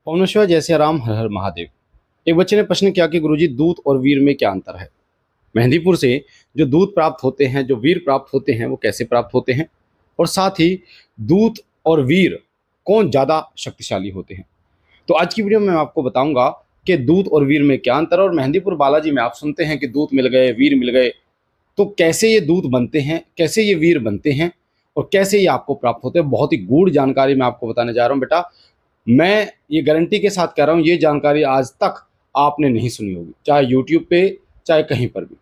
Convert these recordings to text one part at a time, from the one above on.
ओम नमः शिवाय। जय सिया राम, हर हर महादेव। एक बच्चे ने प्रश्न किया कि गुरुजी, दूत और वीर में क्या अंतर है। मेहंदीपुर से जो दूत प्राप्त होते हैं, जो वीर प्राप्त होते हैं, वो कैसे प्राप्त होते हैं, और साथ ही दूत और वीर कौन ज्यादा शक्तिशाली होते हैं। तो आज की वीडियो में मैं आपको बताऊंगा कि दूत और वीर में क्या अंतर है। और मेहंदीपुर बालाजी में आप सुनते हैं कि दूत मिल गए, वीर मिल गए, तो कैसे ये दूत बनते हैं, कैसे ये वीर बनते हैं, और कैसे ये आपको प्राप्त होते हैं। बहुत ही गूढ़ जानकारी मैं आपको बताने जा रहा हूँ बेटा। मैं ये गारंटी के साथ कह रहा हूँ, ये जानकारी आज तक आपने नहीं सुनी होगी, चाहे यूट्यूब पे चाहे कहीं पर भी।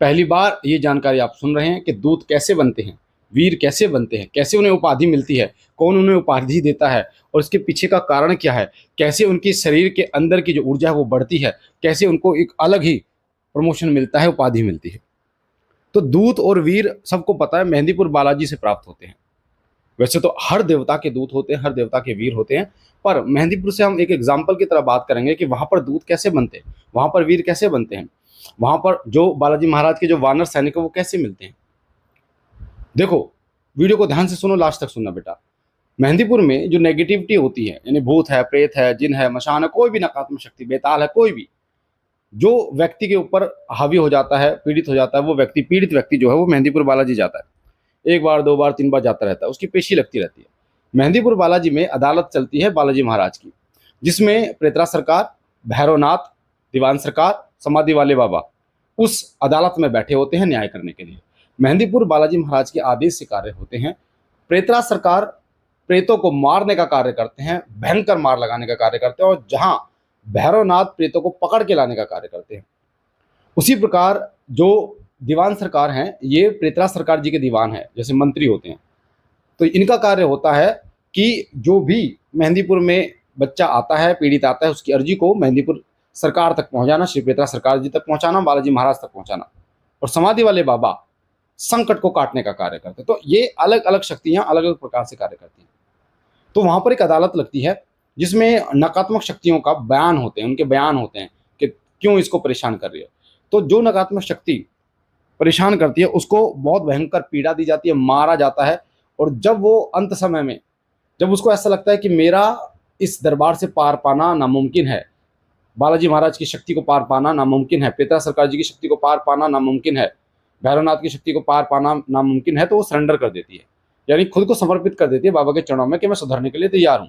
पहली बार ये जानकारी आप सुन रहे हैं कि दूत कैसे बनते हैं, वीर कैसे बनते हैं, कैसे उन्हें उपाधि मिलती है, कौन उन्हें उपाधि देता है, और इसके पीछे का कारण क्या है, कैसे उनकी शरीर के अंदर की जो ऊर्जा है वो बढ़ती है, कैसे उनको एक अलग ही प्रमोशन मिलता है, उपाधि मिलती है। तो दूत और वीर सबको पता है मेहंदीपुर बालाजी से प्राप्त होते हैं। वैसे तो हर देवता के दूत होते हैं, हर देवता के वीर होते हैं, पर मेहंदीपुर से हम एक एग्जाम्पल की तरह बात करेंगे कि वहां पर दूत कैसे बनते हैं, वहां पर वीर कैसे बनते हैं, वहां पर जो बालाजी महाराज के जो वानर सैनिक है वो कैसे मिलते हैं। देखो, वीडियो को ध्यान से सुनो, लास्ट तक सुनना बेटा। मेहंदीपुर में जो नेगेटिविटी होती है, यानी भूत है, प्रेत है, जिन है, मशान है, कोई भी नकारात्मक शक्ति, बेताल है, कोई भी जो व्यक्ति के ऊपर हावी हो जाता है, पीड़ित हो जाता है, वो व्यक्ति, पीड़ित व्यक्ति जो है वो मेहंदीपुर बालाजी जाता है। एक बार, दो बार, तीन बार जाता रहता है, उसकी पेशी लगती रहती है। मेहंदीपुर बालाजी में अदालत चलती है बालाजी महाराज की, जिसमें प्रेतरा सरकार, भैरवनाथ, दीवान सरकार, समाधि वाले बाबा उस अदालत में बैठे होते हैं न्याय करने के लिए। मेहंदीपुर बालाजी महाराज के आदेश से कार्य होते हैं। प्रेतरा सरकार प्रेतों को मारने का कार्य करते हैं, भयंकर मार लगाने का कार्य करते हैं, और जहां भैरवनाथ प्रेतों को पकड़ के लाने का कार्य करते हैं। उसी प्रकार जो दीवान सरकार हैं, ये प्रेतरा सरकार जी के दीवान है, जैसे मंत्री होते हैं। तो इनका कार्य होता है कि जो भी मेहंदीपुर में बच्चा आता है, पीड़ित आता है, उसकी अर्जी को मेहंदीपुर सरकार तक पहुंचाना, श्री प्रेतरा सरकार जी तक पहुंचाना, बालाजी महाराज तक पहुंचाना। और समाधि वाले बाबा संकट को काटने का कार्य करते हैं। तो ये अलग अलग शक्तियां अलग अलग प्रकार से कार्य करती हैं। तो वहां पर एक अदालत लगती है, जिसमें नकारात्मक शक्तियों का बयान होते हैं, उनके बयान होते हैं कि क्यों इसको परेशान कर रही है। तो जो नकारात्मक शक्ति परेशान करती है, उसको बहुत भयंकर पीड़ा दी जाती है, मारा जाता है। और जब वो अंत समय में, जब उसको ऐसा लगता है कि मेरा इस दरबार से पार पाना नामुमकिन है, बालाजी महाराज की शक्ति को पार पाना नामुमकिन है, प्रेतरा सरकार जी की शक्ति को पार पाना नामुमकिन है, भैरवनाथ की शक्ति को पार पाना नामुमकिन है, तो वो सरेंडर कर देती है, यानी खुद को समर्पित कर देती है बाबा के चरणों में कि मैं सुधरने के लिए तैयार हूं।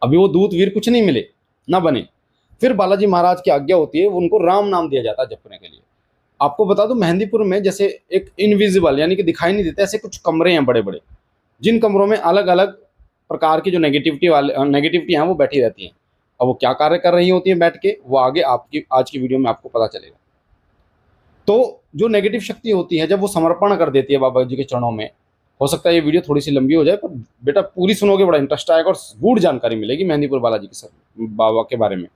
अभी वो दूत वीर कुछ नहीं मिले, ना बने, फिर बालाजी महाराज की आज्ञा होती है, उनको राम नाम दिया जाता है जपने के लिए। आपको बता दूं, मेहंदीपुर में जैसे एक इनविजिबल, यानी कि दिखाई नहीं देते, ऐसे कुछ कमरे हैं बड़े बड़े, जिन कमरों में अलग अलग प्रकार की जो नेगेटिविटी हैं वो बैठी रहती हैं। और वो क्या कार्य कर रही होती है बैठ के, वो आगे आपकी आज की वीडियो में आपको पता चलेगा। तो जो नेगेटिव शक्ति होती है, जब वो समर्पण कर देती है बाबा जी के चरणों में, हो सकता है ये वीडियो थोड़ी सी लंबी हो जाए, पर बेटा पूरी सुनोगे, बड़ा इंटरेस्ट आएगा और गूढ़ जानकारी मिलेगी मेहंदीपुर बालाजी के सर बाबा के बारे में।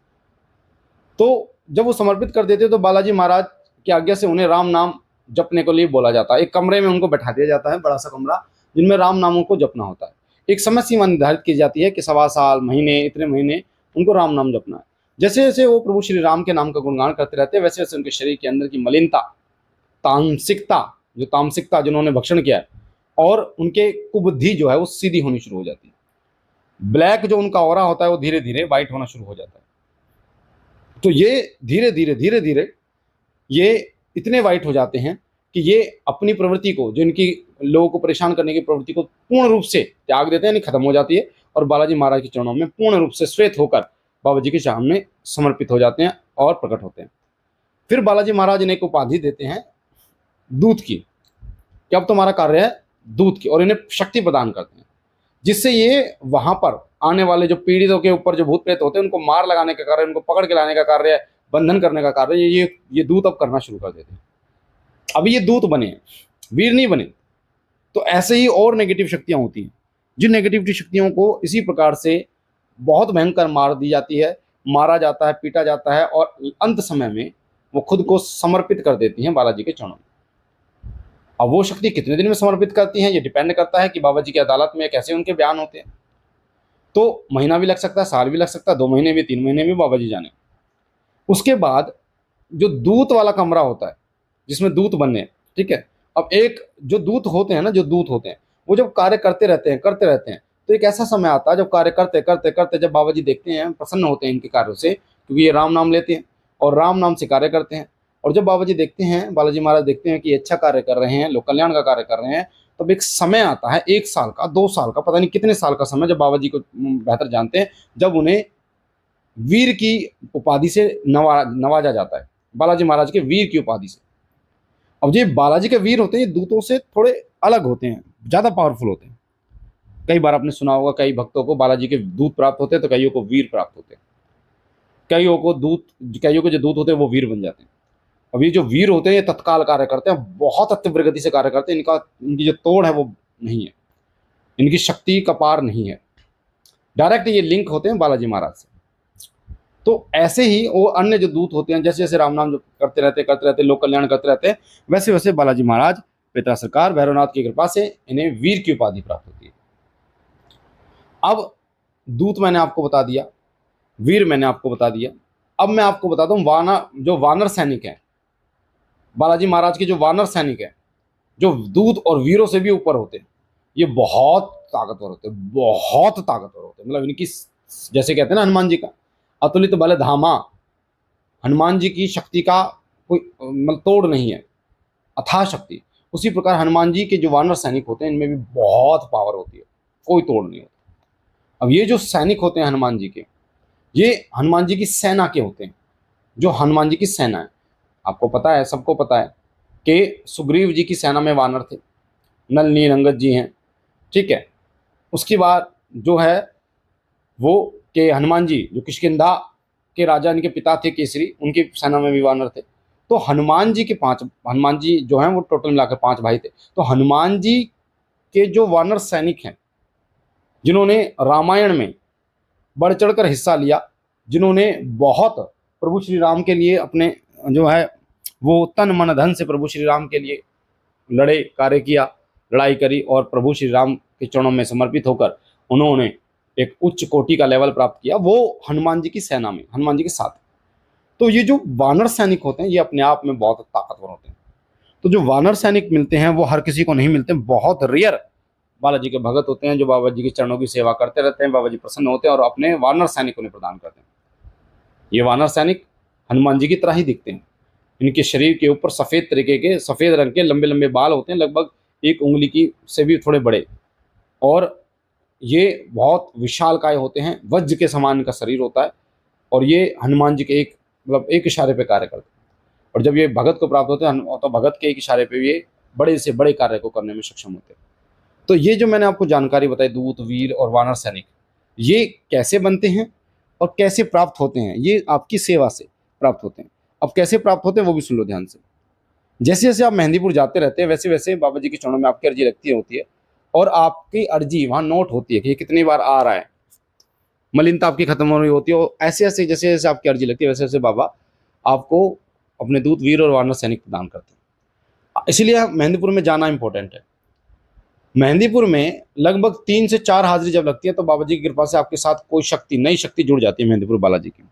तो जब वो समर्पित कर देते हैं, तो बालाजी महाराज की आज्ञा से उन्हें राम नाम जपने के लिए बोला जाता है। एक कमरे में उनको बैठा दिया जाता है, बड़ा सा कमरा, जिनमें राम नामों को जपना होता है। एक समय सीमा निर्धारित की जाती है कि 1.25 साल, महीने, इतने महीने उनको राम नाम जपना है। जैसे जैसे वो प्रभु श्री राम के नाम का गुणगान करते रहते हैं, वैसे वैसे उनके शरीर के अंदर की मलिनता, तामसिकता, जो तामसिकता जिन्होंने भक्षण किया है, और उनके कुबुद्धि जो है वो सीधी होनी शुरू हो जाती है। ब्लैक जो उनका ऑरा होता है वो धीरे धीरे व्हाइट होना शुरू हो जाता है। तो ये धीरे धीरे ये इतने वाइट हो जाते हैं कि ये अपनी प्रवृत्ति को, जो इनकी लोगों को परेशान करने की प्रवृत्ति को पूर्ण रूप से त्याग देते हैं, यानी खत्म हो जाती है, और बालाजी महाराज के चरणों में पूर्ण रूप से श्वेत होकर बाबा जी के सामने समर्पित हो जाते हैं और प्रकट होते हैं। फिर बालाजी महाराज इन्हें एक उपाधि देते हैं दूत की, कि अब तुम्हारा कार्य है दूत की, और इन्हें शक्ति प्रदान करते हैं, जिससे ये वहां पर आने वाले जो पीड़ितों के ऊपर जो भूत प्रेत होते हैं, उनको मार लगाने का कार्य, उनको पकड़ के लाने का कार्य, बंधन करने का कार्य ये दूत अब करना शुरू कर देते हैं। अभी ये दूत बने हैं, वीर नहीं बने। तो ऐसे ही और नेगेटिव शक्तियां होती हैं, जिन नेगेटिव शक्तियों को इसी प्रकार से बहुत भयंकर मार दी जाती है, मारा जाता है, पीटा जाता है, और अंत समय में वो खुद को समर्पित कर देती हैं बालाजी के चरणों में। अब वो शक्ति कितने दिन में समर्पित करती हैं, ये डिपेंड करता है कि बाबा जी की अदालत में कैसे उनके बयान होते हैं। तो महीना भी लग सकता है, साल भी लग सकता है, 2 महीने भी, 3 महीने भी, बाबा जी जाने। उसके बाद जो दूत वाला कमरा होता है, जिसमें दूत बनने हैं, ठीक है। अब एक जो दूत होते हैं ना, जो दूत होते हैं, वो जब कार्य करते रहते हैं, तो एक ऐसा समय आता है जब कार्य करते करते करते जब बाबा जी देखते हैं, प्रसन्न होते हैं इनके कार्यों से, क्योंकि ये राम नाम लेते हैं और राम नाम से कार्य करते हैं। और जब बाबा जी देखते हैं, बालाजी महाराज देखते हैं कि ये अच्छा कार्य कर रहे हैं, लोक कल्याण का कार्य कर रहे हैं, तब एक समय आता है, 1 साल का, 2 साल का, पता नहीं कितने साल का समय, जब बाबा जी को बेहतर जानते हैं, जब उन्हें वीर की उपाधि से नवाजा जाता है, बालाजी महाराज के वीर की उपाधि से। अब ये बालाजी के वीर होते हैं, ये दूतों से थोड़े अलग होते हैं, ज़्यादा पावरफुल होते हैं। कई बार आपने सुना होगा, कई भक्तों को बालाजी के दूत प्राप्त होते हैं तो कईयों को वीर प्राप्त होते हैं। कईयों को जो दूत होते हैं वो वीर बन जाते हैं। अब ये जो वीर होते हैं ये तत्काल कार्य करते हैं, बहुत तीव्र गति से कार्य करते हैं, इनकी जो तोड़ है वो नहीं है, इनकी शक्ति का पार नहीं है, डायरेक्ट ये लिंक होते हैं बालाजी महाराज से। तो ऐसे ही वो अन्य जो दूत होते हैं, जैसे जैसे राम नाम जो करते रहते लोक कल्याण करते रहते हैं, वैसे वैसे बालाजी महाराज पिता सरकार भैरवनाथ की कृपा से इन्हें वीर की उपाधि प्राप्त होती है। अब दूत मैंने आपको बता दिया, वीर मैंने आपको बता दिया। अब मैं आपको बताता हूँ जो वानर सैनिक हैं, बालाजी महाराज के जो वानर सैनिक हैं, जो दूत और वीरों से भी ऊपर होते हैं, ये बहुत ताकतवर होते हैं, बहुत ताकतवर होते हैं। मतलब इनकी, जैसे कहते हैं ना हनुमान जी का अतुलित बल धामा, हनुमान जी की शक्ति का कोई मतलब तोड़ नहीं है, अथाह शक्ति। उसी प्रकार हनुमान जी के जो वानर सैनिक होते हैं, इनमें भी बहुत पावर होती है, कोई तोड़ नहीं होता। अब ये जो सैनिक होते हैं हनुमान जी के, ये हनुमान जी की सेना के होते हैं। जो हनुमान जी की सेना है, आपको पता है, सबको पता है कि सुग्रीव जी की सेना में वानर थे, नल नील अंगद जी हैं, ठीक है। उसके बाद जो है वो कि हनुमान जी जो किष्किंधा के राजा, इनके पिता थे केसरी, उनकी सेना में भी वानर थे। तो हनुमान जी जो हैं वो टोटल मिलाकर 5 भाई थे। तो हनुमान जी के जो वानर सैनिक हैं, जिन्होंने रामायण में बढ़ चढ़कर हिस्सा लिया, जिन्होंने बहुत प्रभु श्री राम के लिए अपने जो है वो तन मन धन से प्रभु श्री राम के लिए लड़े, कार्य किया, लड़ाई करी, और प्रभु श्री राम के चरणों में समर्पित होकर उन्होंने एक उच्च कोटि का लेवल प्राप्त किया, वो हनुमान जी की सेना में, हनुमान जी के साथ। तो ये जो वानर सैनिक होते हैं ये अपने आप में बहुत ताकतवर होते हैं। तो जो वानर सैनिक मिलते हैं वो हर किसी को नहीं मिलते, बहुत रेयर बालाजी के भगत होते हैं जो बाबा जी के चरणों की सेवा करते रहते हैं, बाबा जी प्रसन्न होते हैं और अपने वानर सैनिक उन्हें प्रदान करते हैं। ये वानर सैनिक हनुमान जी की तरह ही दिखते हैं। इनके शरीर के ऊपर सफ़ेद रंग के लंबे लंबे बाल होते हैं, लगभग 1 उंगली की से भी थोड़े बड़े, और ये बहुत विशालकाय होते हैं, वज्र के समान इनका शरीर होता है, और ये हनुमान जी के एक इशारे पे कार्य करते हैं। और जब ये भगत को प्राप्त होते हैं तो भगत के एक इशारे पे ये बड़े से बड़े कार्य को करने में सक्षम होते हैं। तो ये जो मैंने आपको जानकारी बताई, दूत, वीर और वानर सैनिक, ये कैसे बनते हैं और कैसे प्राप्त होते हैं, ये आपकी सेवा से प्राप्त होते हैं। अब कैसे प्राप्त होते हैं वो भी सुन लो ध्यान से। जैसे जैसे आप मेहंदीपुर जाते रहते हैं, वैसे वैसे बाबा जी के चरणों में आपकी अर्जी रखती होती है, और आपकी अर्जी वहाँ नोट होती है कि कितनी बार आ रहा है, मलिनता आपकी खत्म हो रही होती है। और ऐसे ऐसे जैसे जैसे आपकी अर्जी लगती है, वैसे वैसे बाबा आपको अपने दूत, वीर और वानर सैनिक प्रदान करते हैं। इसीलिए मेहंदीपुर में जाना इंपॉर्टेंट है। मेहंदीपुर में लगभग 3 से 4 हाजिरी जब लगती है तो बाबा जी की कृपा से आपके साथ कोई शक्ति, नई शक्ति जुड़ जाती है मेहंदीपुर बालाजी की।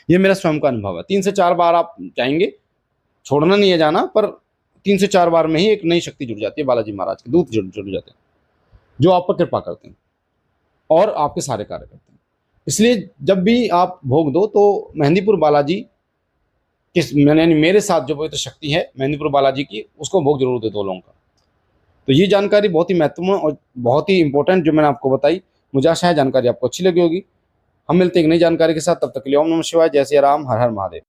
ये मेरा स्वयं का अनुभव है। 3 से 4 बार आप जाएंगे, छोड़ना नहीं है जाना, पर 3 से 4 बार में ही एक नई शक्ति जुड़ जाती है, बालाजी महाराज के दूत जुड़ जाते हैं, जो आप पर कृपा करते हैं और आपके सारे कार्य करते हैं। इसलिए जब भी आप भोग दो तो मेहंदीपुर बालाजी यानी मेरे साथ जो पवित्र शक्ति है मेहंदीपुर बालाजी की, उसको भोग जरूर दे दो लोगों का। तो ये जानकारी बहुत ही महत्वपूर्ण और बहुत ही इंपॉर्टेंट जो मैंने आपको बताई, मुझे आशा है जानकारी आपको अच्छी लगी होगी। हम मिलते हैं एक नई जानकारी के साथ, तब तक के लिए ओम नमः शिवाय, जय श्री राम, हर हर महादेव।